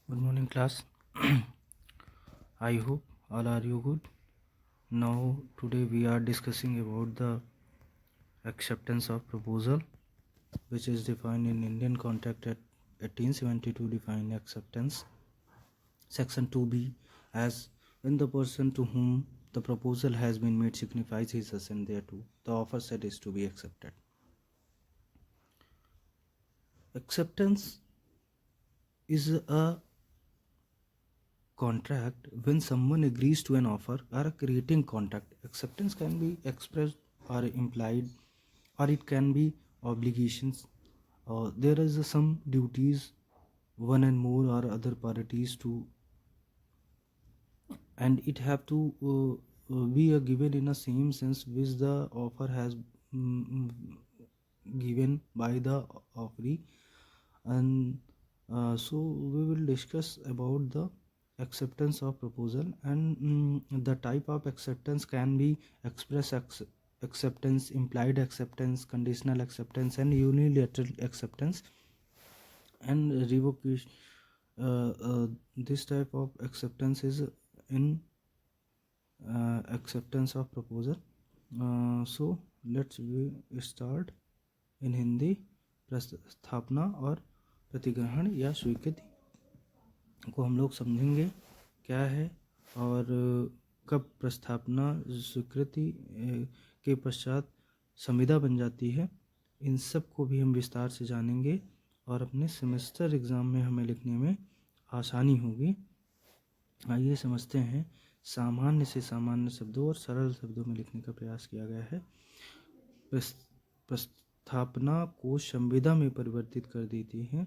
Good morning, class. I hope all are you good. Now, today we are discussing about the acceptance of proposal, which is defined in Indian Contract Act 1872. Define acceptance. Section 2B as when the person to whom the proposal has been made signifies his assent thereto, the offer said is to be accepted. Acceptance is a contract when someone agrees to an offer or creating contract. Acceptance can be expressed or implied, or it can be obligations. There is some duties one and more or other parties to, and it have to be given in a same sense which the offer has mm, given by the offeree. And so we will discuss about the acceptance of proposal, and the type of acceptance can be express acceptance, implied acceptance, conditional acceptance, and unilateral acceptance and revocation. This type of acceptance is in acceptance of proposal. So let's we start in Hindi. प्रस्थापना और प्रतिग्रहण या स्वीकृति को हम लोग समझेंगे क्या है और कब प्रस्थापना स्वीकृति के पश्चात संविदा बन जाती है, इन सब को भी हम विस्तार से जानेंगे और अपने सेमेस्टर एग्ज़ाम में हमें लिखने में आसानी होगी. आइए समझते हैं. सामान्य से सामान्य शब्दों और सरल शब्दों में लिखने का प्रयास किया गया है. प्रस्थापना को संविदा में परिवर्तित कर देती है.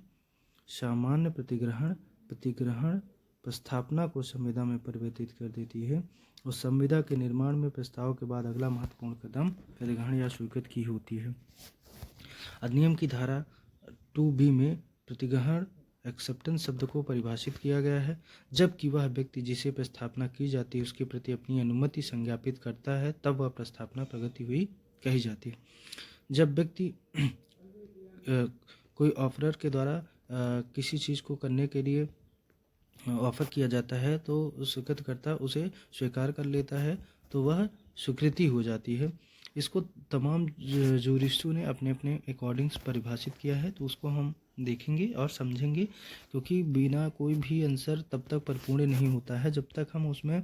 सामान्य प्रतिग्रहण प्रस्थापना को संविदा में परिवर्तित कर देती है और संविदा के निर्माण में प्रस्ताव के बाद अगला महत्वपूर्ण कदम प्रतिग्रहण या स्वीकृति की होती है. अधिनियम की धारा 2B में प्रतिग्रहण एक्सेप्टेंस शब्द को परिभाषित किया गया है. जबकि वह व्यक्ति जिसे प्रस्थापना की जाती है उसके प्रति अपनी अनुमति संज्ञापित करता है तब वह प्रस्थापना प्रगति हुई कही जाती है. जब व्यक्ति कोई ऑफरर के द्वारा किसी चीज़ को करने के लिए ऑफ़र किया जाता है तो स्वीकृतकर्ता उसे स्वीकार कर लेता है तो वह स्वीकृति हो जाती है. इसको तमाम जूरिस्टों ने अपने अपने अकॉर्डिंग्स परिभाषित किया है, तो उसको हम देखेंगे और समझेंगे, क्योंकि बिना कोई भी आंसर तब तक परिपूर्ण नहीं होता है जब तक हम उसमें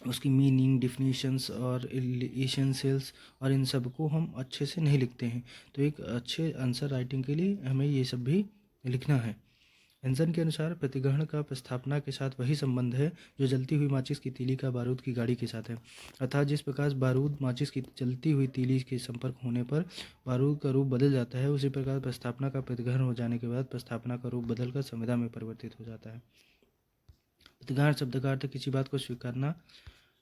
उसकी मीनिंग, डिफिनीशंस और एसेंशियल्स और इन सब को हम अच्छे से नहीं लिखते हैं. तो एक अच्छे आंसर राइटिंग के लिए हमें ये सब भी लिखना है. एंसन के अनुसार प्रतिग्रहण का प्रस्थापना के साथ वही संबंध है जो जलती हुई माचिस की तीली का बारूद की गाड़ी के साथ है. अर्थात जिस प्रकार बारूद माचिस की जलती हुई तीली के संपर्क होने पर बारूद का रूप बदल जाता है, उसी प्रकार प्रस्थापना का प्रतिग्रहण हो जाने के बाद प्रस्थापना का रूप बदलकर संविदा में परिवर्तित हो जाता है. प्रतिग्रहण शब्द का अर्थ किसी बात को स्वीकारना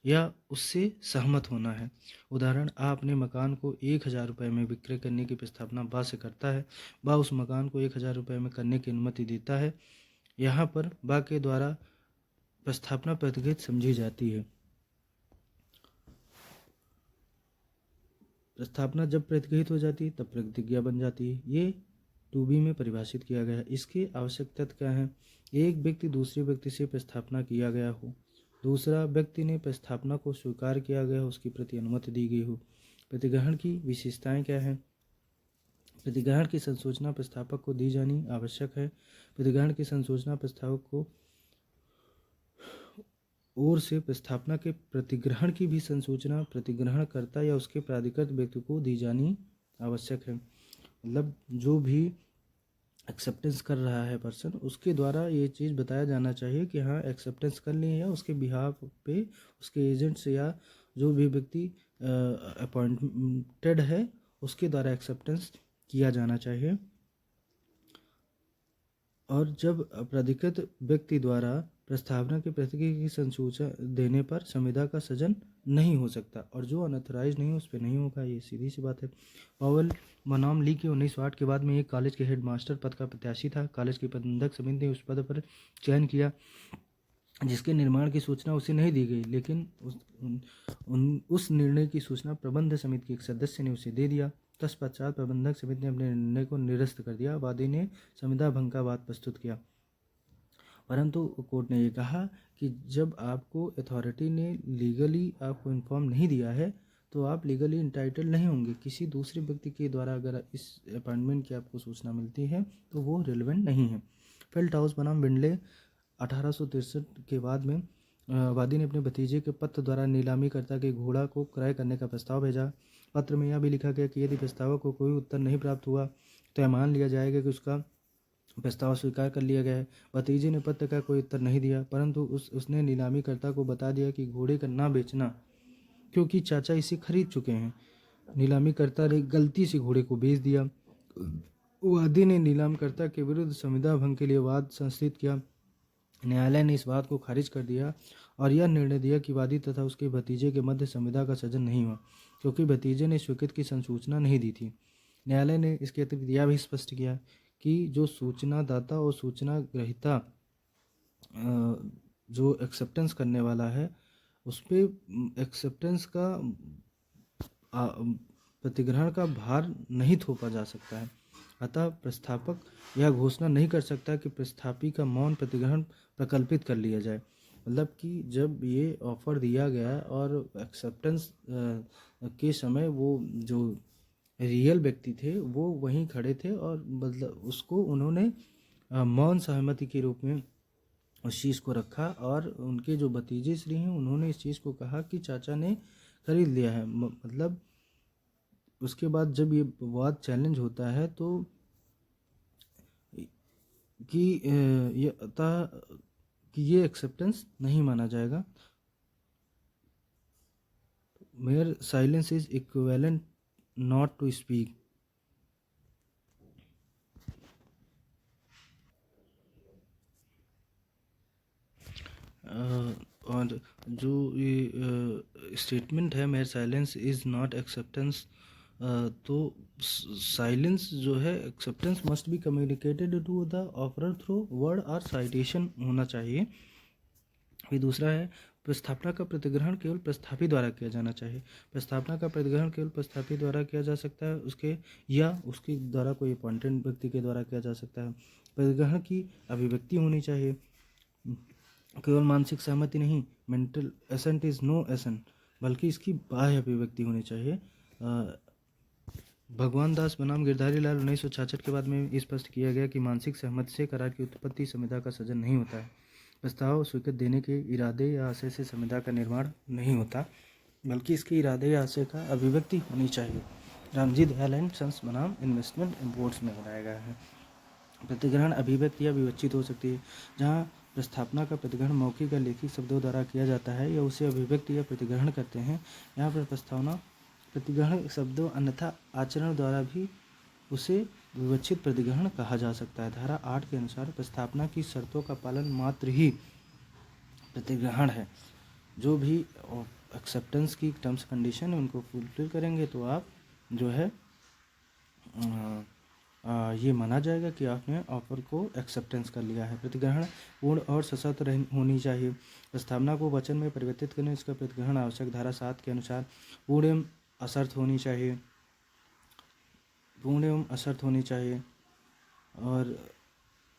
या उससे सहमत होना है. उदाहरण, आ अपने मकान को 1000 रुपये में विक्रय करने की प्रस्तावना बा से करता है. बा उस मकान को 1000 रुपये में करने की अनुमति देता है. यहाँ पर बा के द्वारा प्रस्थापना प्रतिज्ञित समझी जाती है. प्रस्थापना जब प्रतिज्ञित हो जाती है तब प्रतिज्ञा बन जाती है. ये 2B में परिभाषित किया गया है. इसके आवश्यक तथ्य क्या है? एक व्यक्ति दूसरे व्यक्ति से प्रस्थापना किया गया हो, दूसरा व्यक्ति ने प्रस्थापना को स्वीकार किया गया हो, उसके प्रति अनुमति दी गई हो. प्रतिग्रहण की विशेषताएं क्या है? प्रतिग्रहण की संसूचना प्रस्तावक को दी जानी आवश्यक है. प्रतिग्रहण की संसूचना प्रस्तावक को ओर से प्रस्थापना के प्रतिग्रहण की भी संसूचना प्रतिग्रहणकर्ता या उसके प्राधिकृत व्यक्ति को दी जानी आवश्यक है. मतलब जो भी एक्सेप्टेंस कर रहा है पर्सन, उसके द्वारा ये चीज़ बताया जाना चाहिए कि हाँ एक्सेप्टेंस कर लिए, या उसके बिहाफ पे उसके एजेंट्स या जो भी व्यक्ति अपॉइंटेड है उसके द्वारा एक्सेप्टेंस किया जाना चाहिए. और जब प्राधिकृत व्यक्ति द्वारा प्रस्तावना की प्रतिक्रिया की संसूचना देने पर संविदा का सृजन नहीं हो सकता, और जो अनऑथराइज नहीं उस पर नहीं होगा. ये सीधी सी बात है. पावेल बनाम ली के 1908 के बाद में एक कॉलेज के हेडमास्टर पद का प्रत्याशी था. कॉलेज की प्रबंधक समिति ने उस पद पर चयन किया जिसके निर्माण की सूचना उसे नहीं दी गई, लेकिन उस निर्णय की सूचना प्रबंध समिति के एक सदस्य ने उसे दे दिया. तत्पश्चात प्रबंधक समिति ने अपने निर्णय को निरस्त कर दिया. वादी ने संविदा भंग का वाद प्रस्तुत किया. परंतु कोर्ट ने ये कहा कि जब आपको अथॉरिटी ने लीगली आपको इन्फॉर्म नहीं दिया है तो आप लीगली इंटाइटल नहीं होंगे। किसी दूसरे व्यक्ति के द्वारा अगर इस अपॉइंटमेंट की आपको सूचना मिलती है तो वो रिलेवेंट नहीं है। फेल्ट हाउस बनाम विंडले 1863 के बाद में वादी ने अपने भतीजे के पत्र द्वारा नीलामीकर्ता के घोड़ा को क्रय करने का प्रस्ताव भेजा। पत्र में यह भी लिखा गया कि यदि प्रस्ताव को कोई उत्तर नहीं प्राप्त हुआ तो यह मान लिया जाएगा कि उसका प्रस्ताव स्वीकार कर लिया गया है। भतीजे ने पत्र का कोई उत्तर नहीं दिया, परंतु उसने नीलामीकर्ता को बता दिया कि घोड़े का ना बेचना, क्योंकि चाचा इसे खरीद चुके हैं। नीलामीकर्ता ने गलती से घोड़े को बेच दिया। वादी ने नीलामकर्ता के विरुद्ध संविदा भंग के लिए वाद संस्थित किया। न्यायालय ने इस बात को खारिज कर दिया और यह निर्णय दिया कि वादी तथा उसके भतीजे के मध्य संविदा का सृजन नहीं हुआ, क्योंकि भतीजे ने स्वीकृत की संसूचना नहीं दी थी। न्यायालय ने इसके अतिरिक्त यह भी स्पष्ट किया कि जो सूचनादाता और सूचना ग्रहीता जो एक्सेप्टेंस करने वाला है उस पर एक्सेप्टेंस का प्रतिग्रहण का भार नहीं थोपा जा सकता है। अतः प्रस्थापक यह घोषणा नहीं कर सकता कि प्रस्थापी का मौन प्रतिग्रहण प्रकल्पित कर लिया जाए। मतलब कि जब ये ऑफर दिया गया और एक्सेप्टेंस के समय वो जो रियल व्यक्ति थे वो वहीं खड़े थे और मतलब उसको उन्होंने मौन सहमति के रूप में उस चीज़ को रखा और उनके जो भतीजे श्री हैं उन्होंने इस चीज़ को कहा कि चाचा ने खरीद लिया है। मतलब उसके बाद जब ये वाद चैलेंज होता है तो कि ये एक्सेप्टेंस नहीं माना जाएगा। Mere silence is equivalent not to speak. और जो ये स्टेटमेंट है mere silence is not acceptance, तो साइलेंस जो है acceptance must be communicated to the offerer through word और साइटेशन होना चाहिए। फिर दूसरा है प्रस्थापना का प्रतिग्रहण केवल प्रस्थापी द्वारा किया जाना चाहिए। प्रस्थापना का प्रतिग्रहण केवल प्रस्थापी द्वारा किया जा सकता है उसके या उसके द्वारा कोई अपॉइंटेड व्यक्ति के द्वारा किया जा सकता है। प्रतिग्रहण की अभिव्यक्ति होनी चाहिए, केवल मानसिक सहमति नहीं, mental assent is no assent, बल्कि इसकी बाह्य अभिव्यक्ति होनी चाहिए। भगवान दास बनाम गिरधारी लाल 1966 के बाद में स्पष्ट किया गया कि मानसिक सहमति से करार की उत्पत्ति संविदा का सृजन नहीं होता है। प्रस्ताव स्वीकृत देने के इरादे या आशय से संविदा का निर्माण नहीं होता, बल्कि इसके इरादे या आशय का अभिव्यक्ति होनी चाहिए। रामजी दयाल एंड सन्स बनाम इन्वेस्टमेंट बोर्ड्स में बनाया गया है। प्रतिग्रहण अभिव्यक्ति या विवक्षित हो सकती है। जहाँ प्रस्थापना का प्रतिग्रहण मौखिक या लिखित शब्दों द्वारा किया जाता है या उसे अभिव्यक्ति या प्रतिग्रहण करते हैं, यहाँ पर प्रस्तावना प्रतिग्रहण शब्दों अन्यथा आचरण द्वारा भी उसे विवक्षित प्रतिग्रहण कहा जा सकता है। धारा 8 के अनुसार प्रस्थापना की शर्तों का पालन मात्र ही प्रतिग्रहण है। जो भी एक्सेप्टेंस की टर्म्स कंडीशन उनको फुलफिल करेंगे तो आप जो है ये माना जाएगा कि आपने ऑफर को एक्सेप्टेंस कर लिया है। प्रतिग्रहण पूर्ण और सशर्त होनी चाहिए। प्रस्तावना को वचन में परिवर्तित करने इसका प्रतिग्रहण आवश्यक। धारा 7 के अनुसार पूर्ण एवं असर्त होनी चाहिए, पूर्ण एवं असर्त होनी चाहिए। और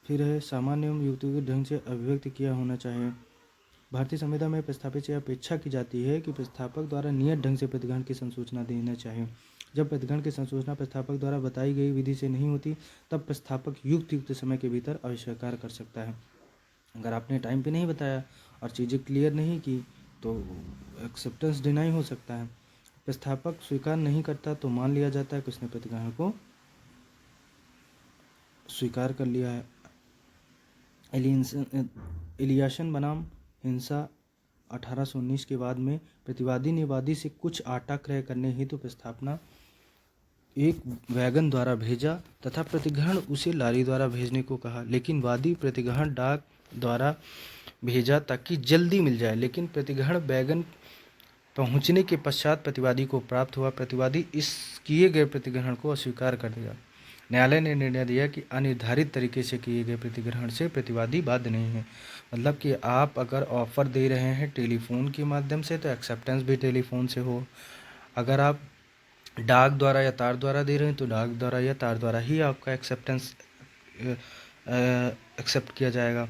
फिर है सामान्य एवं युक्तियुक्त ढंग से अभिव्यक्त किया होना चाहिए। भारतीय संविधान में प्रस्तापित से अपेक्षा की जाती है कि प्रस्तावक द्वारा नियत ढंग से प्रतिग्रहण की संसूचना देना चाहिए। जब प्रतिग्रहण की संसूचना प्रस्तावक द्वारा बताई गई विधि से नहीं होती तब प्रस्तावक युक्त समय के भीतर अस्वीकार कर सकता है। अगर आपने टाइम पे नहीं बताया और चीज़ें क्लियर नहीं की तो एक्सेप्टेंस डिनाई हो सकता है। प्रस्तावक स्वीकार नहीं करता तो मान लिया जाता है कि उसने प्रतिग्रहण को स्वीकार कर लिया है। इलियासन बनाम हिंसा 1819 के बाद में प्रतिवादी ने वादी से कुछ आटा क्रय करने हेतु प्रस्तावना एक वैगन द्वारा भेजा तथा प्रतिग्रहण उसे लारी द्वारा भेजने को कहा, लेकिन वादी प्रतिग्रहण डाक द्वारा भेजा ताकि जल्दी मिल जाए, लेकिन प्रतिग्रहण वैगन पहुंचने के पश्चात प्रतिवादी को प्राप्त हुआ। प्रतिवादी इस किए गए प्रतिग्रहण को अस्वीकार कर दिया। न्यायालय ने निर्णय दिया कि अनिर्धारित तरीके से किए गए प्रतिग्रहण से प्रतिवादी बाध्य नहीं है। मतलब कि आप अगर ऑफ़र दे रहे हैं टेलीफोन के माध्यम से तो एक्सेप्टेंस भी टेलीफोन से हो। अगर आप डाक द्वारा या तार द्वारा दे रहे हैं तो डाक द्वारा या तार द्वारा ही आपका एक्सेप्टेंस एक्सेप्ट किया जाएगा।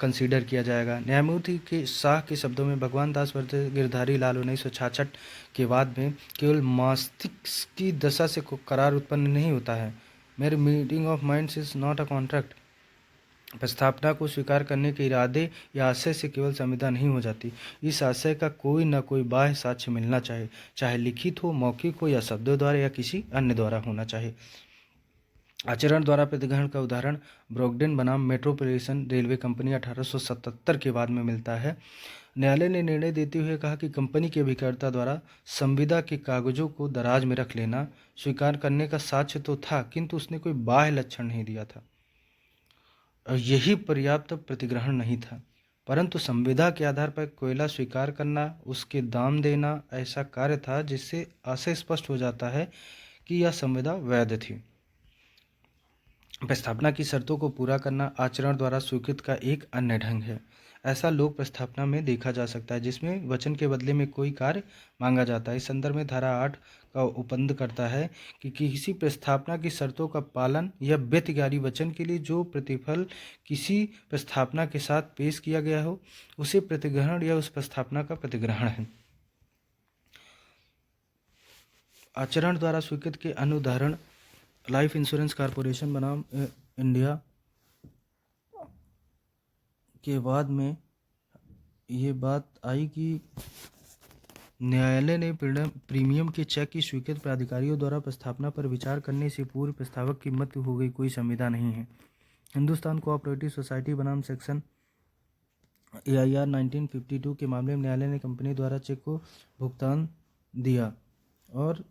कंसीडर किया जाएगा। न्यायमूर्ति के शाह के शब्दों में भगवान दास वर्सेस गिरधारी लाल 1966 के बाद में केवल मस्तिष्क की दशा से करार उत्पन्न नहीं होता है। मेरे meeting of minds is not a contract. प्रस्तावना को स्वीकार करने के इरादे या आशय से केवल संविदा नहीं हो जाती। इस आशय का कोई न कोई बाह्य साक्ष्य मिलना चाहिए, चाहे लिखित हो, मौखिक हो या शब्दों द्वारा या किसी अन्य द्वारा होना चाहिए। आचरण द्वारा प्रतिग्रहण का उदाहरण ब्रॉडगेन बनाम मेट्रोपॉलिटन रेलवे कंपनी 1877 के बाद में मिलता है। न्यायालय ने निर्णय देते हुए कहा कि कंपनी के अभिकर्ता द्वारा संविदा के कागजों को दराज में रख लेना स्वीकार करने का साक्ष्य तो था, किंतु उसने कोई बाह्य लक्षण नहीं दिया था और यही पर्याप्त प्रतिग्रहण नहीं था। परंतु संविदा के आधार पर कोयला स्वीकार करना, उसके दाम देना ऐसा कार्य था जिससे आशय स्पष्ट हो जाता है कि यह संविदा वैध थी। प्रस्तावना की शर्तों को पूरा करना आचरण द्वारा स्वीकृत का एक अन्य ढंग है। ऐसा लोक प्रस्तावना में देखा जा सकता है जिसमें वचन के बदले में कोई कार्य मांगा जाता है। इस संदर्भ में धारा 8 का उपबंध करता है कि किसी प्रस्तावना की शर्तों का पालन या व्यतिकारी वचन के लिए जो प्रतिफल किसी प्रस्तावना के साथ पेश किया गया हो उसे प्रतिग्रहण या उस प्रस्तावना का प्रतिग्रहण है। आचरण द्वारा स्वीकृत के अन्य उदाहरण लाइफ इंश्योरेंस कॉरपोरेशन बनाम इंडिया के बाद में ये बात आई कि न्यायालय ने प्रीमियम के चेक की स्वीकृत प्राधिकारियों द्वारा प्रस्तावना पर विचार करने से पूर्व प्रस्तावक की मृत्यु हो गई कोई संविदा नहीं है। हिंदुस्तान कोऑपरेटिव सोसाइटी बनाम सेक्शन AIR 1952 के मामले में न्यायालय ने कंपनी द्वारा चेक को भुगतान दिया और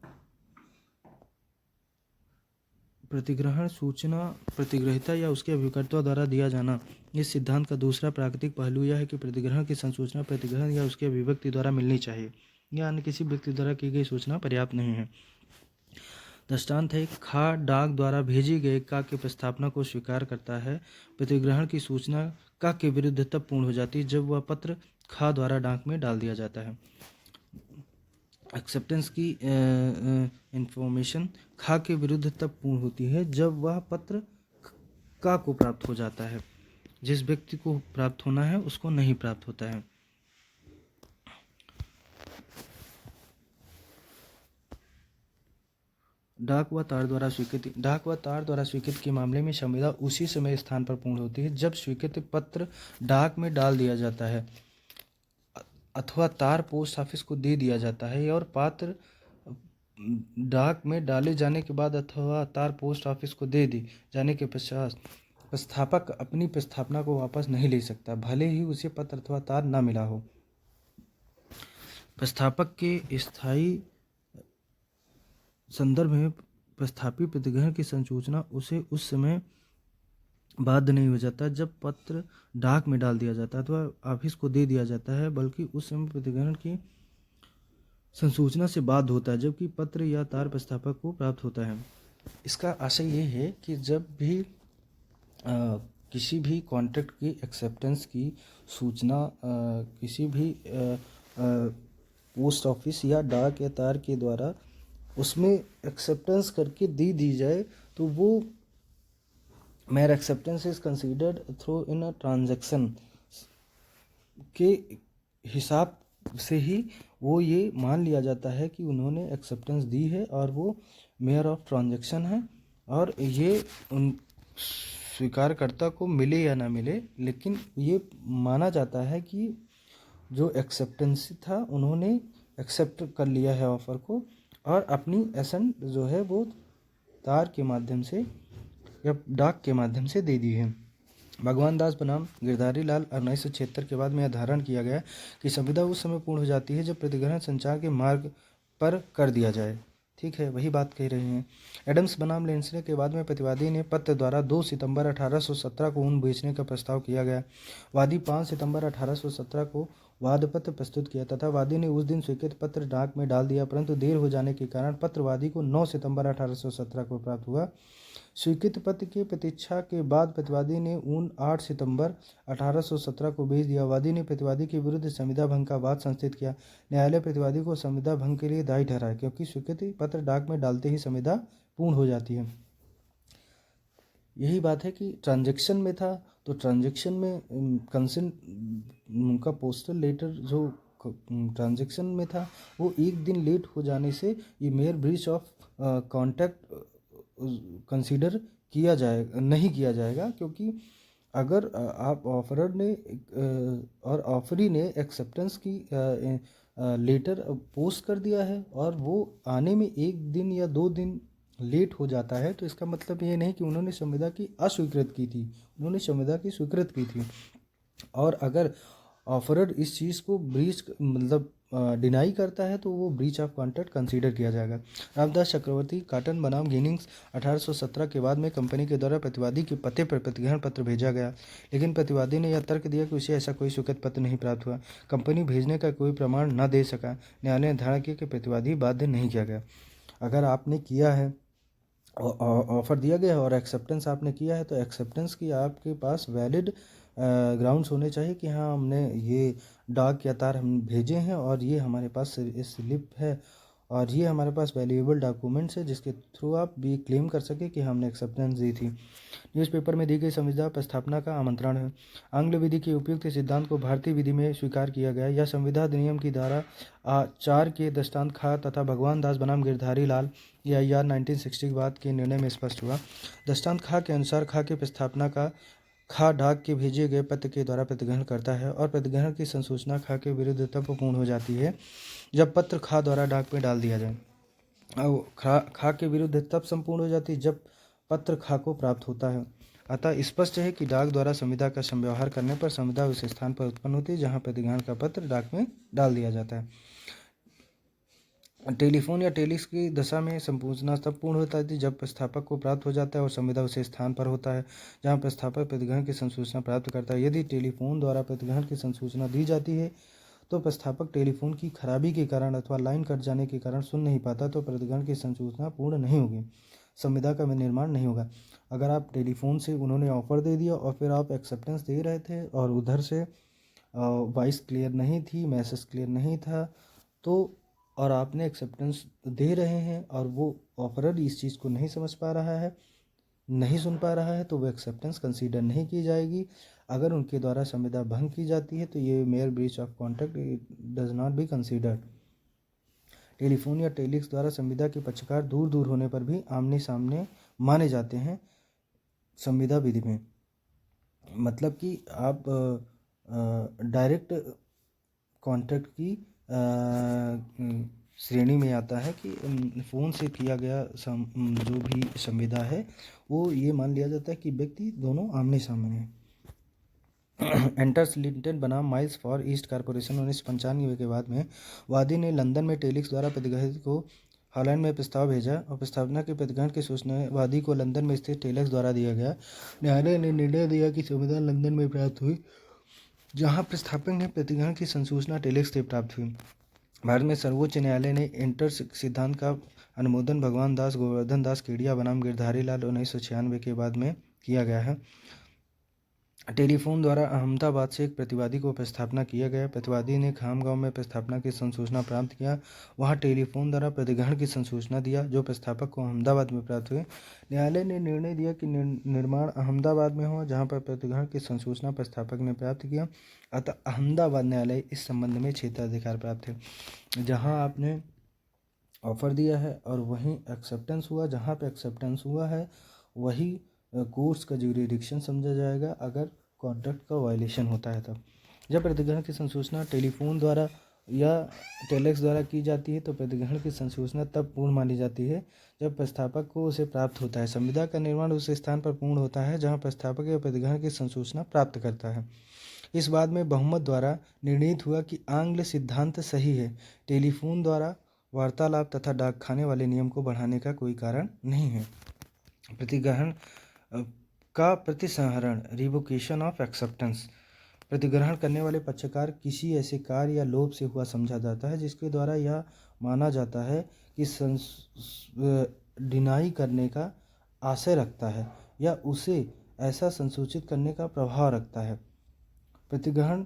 प्रतिग्रहण सूचना प्रतिग्रहिता या उसके अभिकर्ता द्वारा दिया जाना। इस सिद्धांत का दूसरा प्राकृतिक पहलू यह है कि प्रतिग्रहण की संसूचना प्रतिग्रहण या उसके अभिव्यक्ति द्वारा मिलनी चाहिए या अन्य किसी व्यक्ति द्वारा की गई सूचना पर्याप्त नहीं है। दृष्टांत है, खा डाक द्वारा भेजी गए का की प्रस्तावना को स्वीकार करता है। प्रतिग्रहण की सूचना का के विरुद्ध तब पूर्ण हो जाती है जब वह पत्र खा द्वारा डाक में डाल दिया जाता है। एक्सेप्टेंस की इंफॉर्मेशन खा के विरुद्ध तब पूर्ण होती है जब वह पत्र का को प्राप्त हो जाता है। जिस व्यक्ति को प्राप्त होना है उसको नहीं प्राप्त होता है। डाक व तार द्वारा स्वीकृति। डाक व तार द्वारा स्वीकृत के मामले में संविदा उसी समय स्थान पर पूर्ण होती है जब स्वीकृत पत्र डाक में डाल दिया जाता है अथवा तार पोस्ट ऑफिस को दे दिया जाता है और पात्र डाक में डाले जाने के बाद अथवा तार पोस्ट ऑफिस को दे दी जाने के पश्चात प्रस्तावक अपनी प्रस्तावना को वापस नहीं ले सकता, भले ही उसे पत्र अथवा तार न मिला हो। प्रस्तावक के स्थायी संदर्भ में प्रस्थापित प्रतिग्रहण की संसूचना उसे उस समय बाध्य नहीं हो जाता जब पत्र डाक में डाल दिया जाता है अथवा ऑफिस को दे दिया जाता है, बल्कि उस समय प्रतिग्रहण की संसूचना से बाध्य होता है जबकि पत्र या तार प्रस्तावक को प्राप्त होता है। इसका आशय ये है कि जब भी किसी भी कॉन्ट्रैक्ट की एक्सेप्टेंस की सूचना किसी भी पोस्ट ऑफिस या डाक या तार के द्वारा उसमें एक्सेप्टेंस करके दी जाए तो वो mayor acceptance is considered through in a transaction के हिसाब से ही वो ये मान लिया जाता है कि उन्होंने एक्सेप्टेंस दी है और वो मेयर ऑफ ट्रांजैक्शन है और ये उन स्वीकारकर्ता को मिले या ना मिले, लेकिन ये माना जाता है कि जो एक्सेप्टेंस था उन्होंने एक्सेप्ट कर लिया है ऑफर को और अपनी एसेंट जो है वो तार के माध्यम से या डाक के माध्यम से दे दी है। भगवान दास बनाम गिरधारी लाल 1976 के बाद में यह धारण किया गया कि संविदा उस समय पूर्ण हो जाती है जब प्रतिग्रहण संचार के मार्ग पर कर दिया जाए। ठीक है, वही बात कह रहे हैं। एडम्स बनाम लेंसले के बाद में प्रतिवादी ने पत्र द्वारा 2 सितंबर 1817 को ऊन बेचने का प्रस्ताव किया गया। वादी 5 सितंबर 1817 को वादपत्र प्रस्तुत किया तथा वादी ने उस दिन स्वीकृत पत्र डाक में डाल दिया, परंतु देर हो जाने के कारण पत्र वादी को 9 सितंबर 1817 को प्राप्त हुआ। स्वीकृत पत्र की प्रतीक्षा के बाद प्रतिवादी ने ऊन 8 सितंबर 1817 को भेज दिया। वादी ने प्रतिवादी के विरुद्ध संविदा भंग का वाद संस्थित किया। न्यायालय प्रतिवादी को संविदा भंग के लिए दायी ठहराया क्योंकि स्वीकृति पत्र डाक में डालते ही संविदा पूर्ण हो जाती है। यही बात है कि ट्रांजैक्शन में था तो ट्रांजैक्शन में कंसेंट उनका पोस्टल लेटर जो ट्रांजैक्शन में था वो एक दिन लेट हो जाने से ये mayor breach of contract consider किया जाए नहीं किया जाएगा, क्योंकि अगर आप ऑफरर ने और ऑफरी ने एक्सेप्टेंस की लेटर पोस्ट कर दिया है और वो आने में एक दिन या 2 दिन लेट हो जाता है, तो इसका मतलब ये नहीं कि उन्होंने संविदा की अस्वीकृत की थी, उन्होंने संविदा की स्वीकृत की थी। और अगर ऑफरर इस चीज़ को ब्रीच मतलब डिनाई करता है तो वो ब्रीच ऑफ कॉन्ट्रैक्ट कंसीडर किया जाएगा। रामदास चक्रवर्ती कॉटन बनाम गिनिंग्स 1817 के बाद में कंपनी के द्वारा प्रतिवादी के पते पर प्रतिग्रहण पत्र भेजा गया, लेकिन प्रतिवादी ने यह तर्क दिया कि उसे ऐसा कोई स्वीकृत पत्र नहीं प्राप्त हुआ। कंपनी भेजने का कोई प्रमाण न दे सका। न्यायालय ने धारणा की कि प्रतिवादी बाध्य नहीं किया गया। अगर आपने किया है, ऑफर दिया गया है और एक्सेप्टेंस आपने किया है, तो एक्सेप्टेंस की आपके पास वैलिड ग्राउंड्स होने चाहिए कि हाँ हमने ये डाक या तार हम भेजे हैं और ये हमारे पास स्लिप है और ये हमारे पास वैल्यूएबल डॉक्यूमेंट्स है जिसके थ्रू आप भी क्लेम कर सके कि हमने एक्सेप्टेंस दी थी। न्यूज़पेपर में दी गई संविदा प्रस्थापना का आमंत्रण है। आंग्ल विधि के उपयुक्त सिद्धांत को भारतीय विधि में स्वीकार किया गया। यह संविदा अधिनियम की धारा 4 के दृष्टांत खा तथा भगवान दास बनाम गिरधारी लाल या यार 1960 के बाद के निर्णय में स्पष्ट हुआ। दृष्टांत खा के अनुसार खा की प्रस्थापना का खा डाक के भेजे गए पत्र के द्वारा प्रतिग्रहण करता है और प्रतिग्रहण की संसूचना खा के विरुद्ध तब पूर्ण हो जाती है जब पत्र खा द्वारा डाक में डाल दिया जाए। और खा के विरुद्ध तब संपूर्ण हो जाती है जब पत्र खा को प्राप्त होता है। अतः स्पष्ट है कि डाक द्वारा संविदा का संव्यवहार करने पर संविदा उस स्थान पर उत्पन्न होती है जहाँ प्रतिग्रहण का पत्र डाक में डाल दिया जाता है। टेलीफोन या टेलिक्स की दशा में संपूर्णता तब पूर्ण होता है जब प्रस्थापक को प्राप्त हो जाता है और संविदा उसे स्थान पर होता है जहां प्रस्थापक प्रतिग्रहण की संसूचना प्राप्त करता है। यदि टेलीफोन द्वारा प्रतिग्रहण की संसूचना दी जाती है तो प्रस्थापक टेलीफोन की खराबी के कारण अथवा लाइन कट जाने के कारण सुन नहीं पाता तो प्रतिग्रहण की संसूचना पूर्ण नहीं होगी, संविदा का निर्माण नहीं होगा। अगर आप टेलीफोन से उन्होंने ऑफर दे दिया और फिर आप एक्सेप्टेंस दे रहे थे और उधर से वॉइस क्लियर नहीं थी, मैसेज क्लियर नहीं था, तो और आपने एक्सेप्टेंस दे रहे हैं और वो ऑफरर इस चीज़ को नहीं समझ पा रहा है, नहीं सुन पा रहा है, तो वो एक्सेप्टेंस कंसीडर नहीं की जाएगी। अगर उनके द्वारा संविदा भंग की जाती है तो ये mayor breach of contract does not be considered. Telephone या टेलिक्स द्वारा संविदा के पक्षकार दूर दूर होने पर भी आमने सामने माने जाते हैं संविदा विधि में। मतलब कि आप डायरेक्ट कॉन्ट्रैक्ट की श्रेणी में आता है कि फ़ोन से किया गया जो भी संविदा है वो ये मान लिया जाता है कि व्यक्ति दोनों आमने सामने हैं। एंटर्स लिंटन बनाम माइल्स फॉर ईस्ट कॉरपोरेशन 1995 के बाद में वादी ने लंदन में टेलिक्स द्वारा प्रतिग्रहित को हॉलैंड में प्रस्ताव भेजा और प्रस्तावना के प्रतिग्रहण की सूचना वादी को लंदन में स्थित टेलिक्स द्वारा दिया गया। न्यायालय ने निर्णय दिया कि संविदा लंदन में प्राप्त हुई जहां प्रस्थापक ने प्रतिग्रहण की संसूचना टेलिक्स से प्राप्त हुई। भारत में सर्वोच्च न्यायालय ने एंटर्स सिद्धांत का अनुमोदन भगवान दास गोवर्धन दास केडिया बनाम गिरधारी लाल 1996 के बाद में किया गया है। टेलीफोन द्वारा अहमदाबाद से एक प्रतिवादी को प्रस्थापना किया गया। प्रतिवादी ने खामगांव में प्रस्थापना की संसूचना प्राप्त किया, वहां टेलीफोन द्वारा प्रतिग्रहण की संसूचना दिया जो प्रस्थापक को अहमदाबाद में प्राप्त हुए। न्यायालय ने निर्णय दिया कि निर्माण अहमदाबाद में हो जहां पर प्रतिग्रहण की संसूचना प्रस्थापक ने प्राप्त किया। अतः अहमदाबाद न्यायालय इस संबंध में क्षेत्राधिकार प्राप्त है। जहाँ आपने ऑफर दिया है और वहीं एक्सेप्टेंस हुआ, जहाँ पे एक्सेप्टेंस हुआ है वही कोर्ट्स का ज्यूरिडिक्शन समझा जाएगा अगर कॉन्ट्रैक्ट का वायलेशन होता है। तब जब प्रतिग्रहण की संसूचना टेलीफोन द्वारा या टेलेक्स द्वारा की जाती है तो प्रतिग्रहण की संसूचना तब पूर्ण मानी जाती है जब प्रस्थापक को उसे प्राप्त होता है। संविदा का निर्माण उस स्थान पर पूर्ण होता है जहाँ प्रस्थापक या प्रतिग्रहण की संसूचना प्राप्त करता है। इस बात में बहुमत द्वारा निर्णीत हुआ कि आंग्ल सिद्धांत सही है। टेलीफोन द्वारा वार्तालाप तथा डाक खाने वाले नियम को बढ़ाने का कोई कारण नहीं है। प्रतिग्रहण का प्रतिसंहरण रिवोकेशन ऑफ एक्सेप्टेंस। प्रतिग्रहण करने वाले पक्षकार किसी ऐसे कार्य या लोभ से हुआ समझा जाता है जिसके द्वारा यह माना जाता है कि डिनाई करने का आशय रखता है या उसे ऐसा संसूचित करने का प्रभाव रखता है। प्रतिग्रहण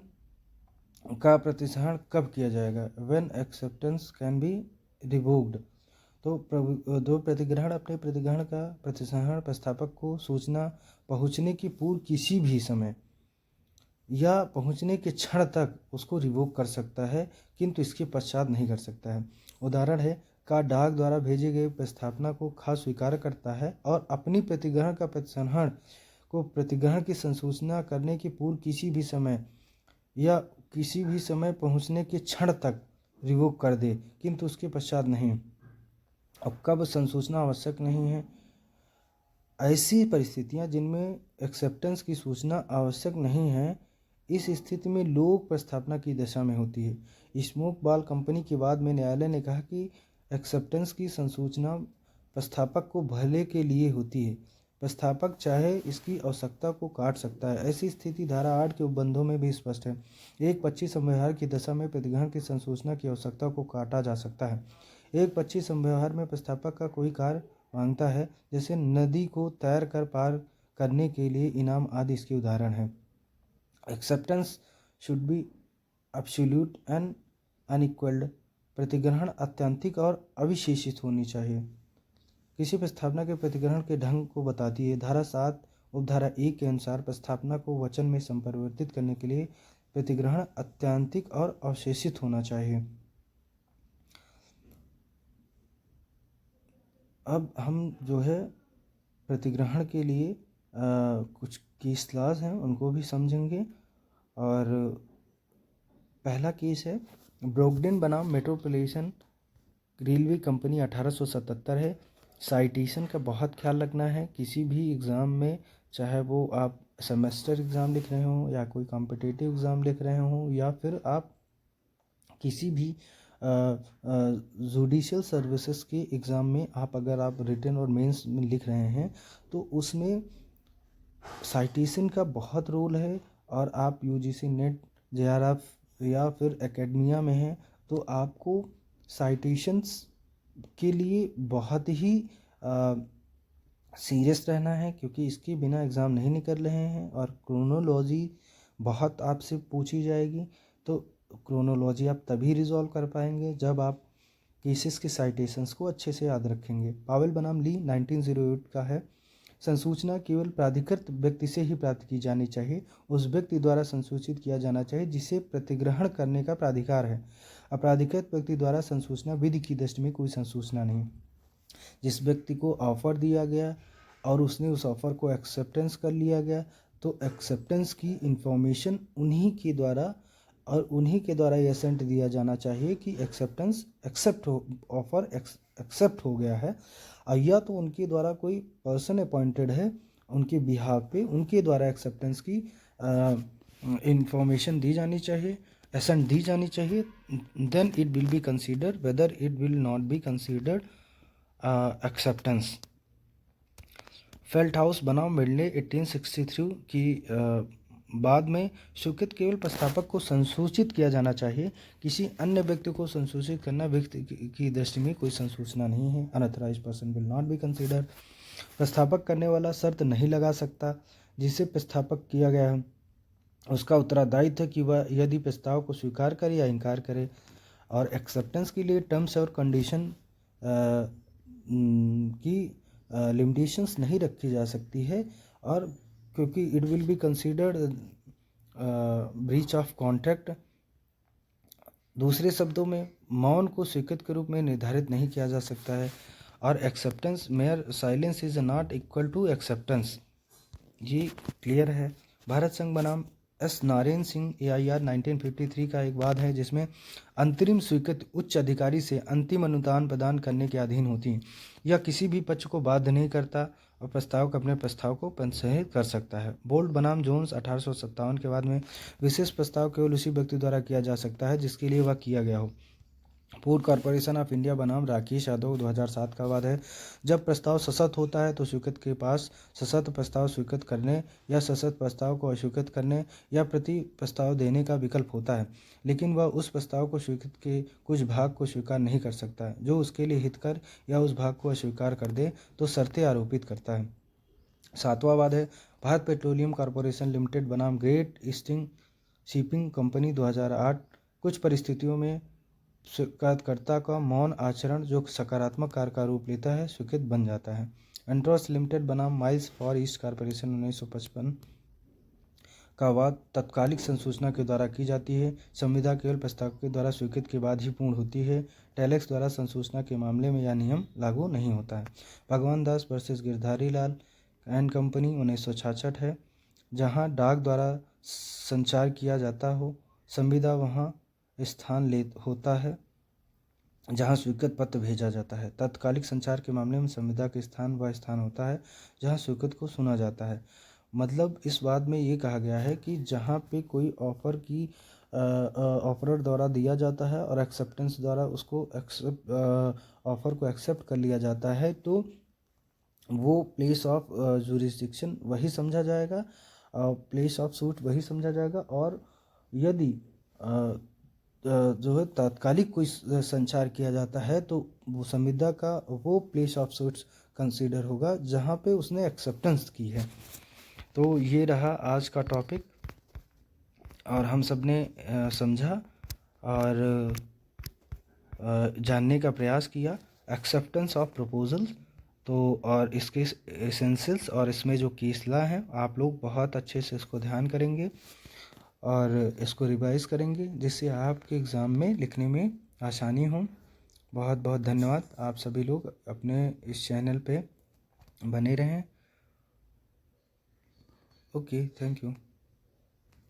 का प्रतिसंहरण कब किया जाएगा? When acceptance can be revoked. तो दो प्रतिग्रहण अपने प्रतिग्रहण का प्रतिसंहरण प्रस्थापक को सूचना पहुंचने की पूर्व किसी भी समय या पहुंचने के क्षण तक उसको रिवोक कर सकता है, किंतु इसके पश्चात नहीं कर सकता है। उदाहरण है का डाक द्वारा भेजे गए प्रस्थापना को खा स्वीकार करता है और अपनी प्रतिग्रहण का प्रतिसंहरण को प्रतिग्रहण की संसूचना करने की पूर्व किसी भी समय या किसी भी समय पहुंचने के क्षण तक रिवोक कर दे, किंतु उसके पश्चात नहीं। अब कब संसूचना आवश्यक नहीं है? ऐसी परिस्थितियां जिनमें एक्सेप्टेंस की सूचना आवश्यक नहीं है, इस स्थिति में लोक प्रस्थापना की दशा में होती है। स्मोक बाल कंपनी के बाद में न्यायालय ने कहा कि एक्सेप्टेंस की संसूचना प्रस्थापक को भले के लिए होती है, प्रस्थापक चाहे इसकी आवश्यकता को काट सकता है। ऐसी स्थिति धारा 8 के उपबंधों में भी स्पष्ट है। एक पक्षी संव्यवहार की दशा में प्रतिग्रहण की संसूचना की आवश्यकता को काटा जा सकता है। एक पक्षी संव्यवहार में प्रस्थापक का कोई कार्य मांगता है, जैसे नदी को तैर कर पार करने के लिए इनाम आदि इसके उदाहरण हैं। Acceptance should be absolute and unequalled. प्रतिग्रहण आत्यंतिक और अविशेषित होनी चाहिए। किसी प्रस्थापना के प्रतिग्रहण के ढंग को बताती है। धारा 7 उपधारा 1 के अनुसार प्रस्थापना को वचन में संपरिवर्तित करने के लिए प्रतिग्रहण आत्यंतिक और अवशेषित होना चाहिए। अब हम जो है प्रतिग्रहण के लिए कुछ केस लॉज हैं उनको भी समझेंगे। और पहला केस है ब्रोकडेन बनाम मेट्रोपॉलिटन रेलवे कंपनी 1877 है। साइटेशन का बहुत ख्याल रखना है किसी भी एग्ज़ाम में, चाहे वो आप सेमेस्टर एग्ज़ाम लिख रहे हों या कोई कॉम्पिटिटिव एग्ज़ाम लिख रहे हों या फिर आप किसी भी जुडिशियल सर्विसेज के एग्ज़ाम में अगर आप रिटन और मेंस में लिख रहे हैं तो उसमें साइटेशन का बहुत रोल है। और आप यूजीसी नेट जेआरएफ या फिर एकेडमिया में हैं तो आपको साइटेशंस के लिए बहुत ही सीरियस रहना है, क्योंकि इसके बिना एग्ज़ाम नहीं निकल रहे हैं। और क्रोनोलॉजी बहुत आपसे पूछी जाएगी, तो क्रोनोलॉजी आप तभी रिजॉल्व कर पाएंगे जब आप केसेस के साइटेशंस को अच्छे से याद रखेंगे। पावेल बनाम ली 1908 का है। संसूचना केवल प्राधिकृत व्यक्ति से ही प्राप्त की जानी चाहिए। उस व्यक्ति द्वारा संसूचित किया जाना चाहिए जिसे प्रतिग्रहण करने का प्राधिकार है। अप्राधिकृत व्यक्ति द्वारा संसूचना विधि की दृष्टि में कोई संसूचना नहीं। जिस व्यक्ति को ऑफर दिया गया और उसने उस ऑफर को एक्सेप्टेंस कर लिया गया, तो एक्सेप्टेंस की इंफॉर्मेशन उन्हीं के द्वारा ये एसेंट दिया जाना चाहिए कि ऑफर एक्सेप्ट हो गया है। या तो उनके द्वारा कोई पर्सन अपॉइंटेड है उनके बिहाफ पे, उनके द्वारा एक्सेप्टेंस की इंफॉर्मेशन दी जानी चाहिए, एसेंट दी जानी चाहिए। Then it will be considered whether it will not be considered acceptance. Felthouse बनाम मिडले 1863 की बाद में स्वीकृत केवल प्रस्तावक को संसूचित किया जाना चाहिए। किसी अन्य व्यक्ति को संसूचित करना व्यक्ति की दृष्टि में कोई संसूचना नहीं है। Unauthorised person will not be considered. प्रस्तावक करने वाला शर्त नहीं लगा सकता जिसे प्रस्तावक किया गया है उसका उत्तरदायित्व है कि वह यदि प्रस्ताव को स्वीकार करे या इनकार करे। और एक्सेप्टेंस के लिए टर्म्स और कंडीशन की लिमिटेशंस नहीं रखी जा सकती है, और क्योंकि it will be considered breach of contract. दूसरे शब्दों में मौन को स्वीकृत के रूप में निर्धारित नहीं किया जा सकता है। और acceptance mere silence is not equal to acceptance, ये क्लियर है। भारत संघ बनाम एस नारायण सिंह AIR 1953 का एक वाद है जिसमें अंतरिम स्वीकृति उच्च अधिकारी से अंतिम अनुदान प्रदान करने के अधीन होती है। यह किसी भी पक्ष को बाध्य नहीं करता और प्रस्तावक अपने प्रस्ताव को प्रोत्साहित कर सकता है। बोल्ट बनाम जोन्स 1857 के बाद में विशेष प्रस्ताव केवल उसी व्यक्ति द्वारा किया जा सकता है जिसके लिए वह किया गया हो। फूड कॉरपोरेशन ऑफ इंडिया बनाम राकेश यादव 2007 का वाद है। जब प्रस्ताव सशर्त होता है तो स्वीकृत के पास सशर्त प्रस्ताव स्वीकृत करने या सशर्त प्रस्ताव को अस्वीकृत करने या प्रति प्रस्ताव देने का विकल्प होता है, लेकिन वह उस प्रस्ताव को स्वीकृत के कुछ भाग को स्वीकार नहीं कर सकता है जो उसके लिए हितकर या उस भाग को अस्वीकार कर दे तो शर्तें आरोपित करता है। सातवां वाद है भारत पेट्रोलियम कॉरपोरेशन लिमिटेड बनाम ग्रेट ईस्टर्न शिपिंग कंपनी 2008। कुछ परिस्थितियों में शिकायतकर्ता का मौन आचरण जो सकारात्मक कार्य का रूप लेता है स्वीकृत बन जाता है। एंड्रोस लिमिटेड बनाम माइल्स फॉर ईस्ट कॉर्पोरेशन 1955 का वाद तत्कालिक संसूचना के द्वारा की जाती है। संविदा केवल प्रस्ताव के द्वारा स्वीकृत के बाद ही पूर्ण होती है। टेलेक्स द्वारा संसूचना के मामले में यह नियम लागू नहीं होता है। Bhagwan Das versus Girdhari Lal and company 1966 है। जहां डाक द्वारा संचार किया जाता हो, संविदा वहां स्थान ले होता है जहां स्वीकृत पत्र भेजा जाता है। तात्कालिक संचार के मामले में संविदा के स्थान वह स्थान होता है जहां स्वीकृत को सुना जाता है। मतलब इस बात में ये कहा गया है कि जहाँ पे कोई ऑफर की ऑफरर द्वारा दिया जाता है और एक्सेप्टेंस द्वारा उसको ऑफर को एक्सेप्ट कर लिया जाता है, तो वो प्लेस ऑफ जुरिस्डिक्शन वही समझा जाएगा, प्लेस ऑफ सूट वही समझा जाएगा। और यदि जो है तात्कालिक कोई संचार किया जाता है तो वो संविदा का वो प्लेस ऑफ सूट्स कंसीडर होगा जहाँ पे उसने एक्सेप्टेंस की है। तो ये रहा आज का टॉपिक और हम सब ने समझा और जानने का प्रयास किया एक्सेप्टेंस ऑफ प्रपोजल। तो और इसके एसेंशियल्स और इसमें जो केस लॉ हैं आप लोग बहुत अच्छे से इसको ध्यान करेंगे और इसको रिवाइज करेंगे जिससे आपके एग्ज़ाम में लिखने में आसानी हो। बहुत बहुत धन्यवाद। आप सभी लोग अपने इस चैनल पे बने रहें। Okay, thank you.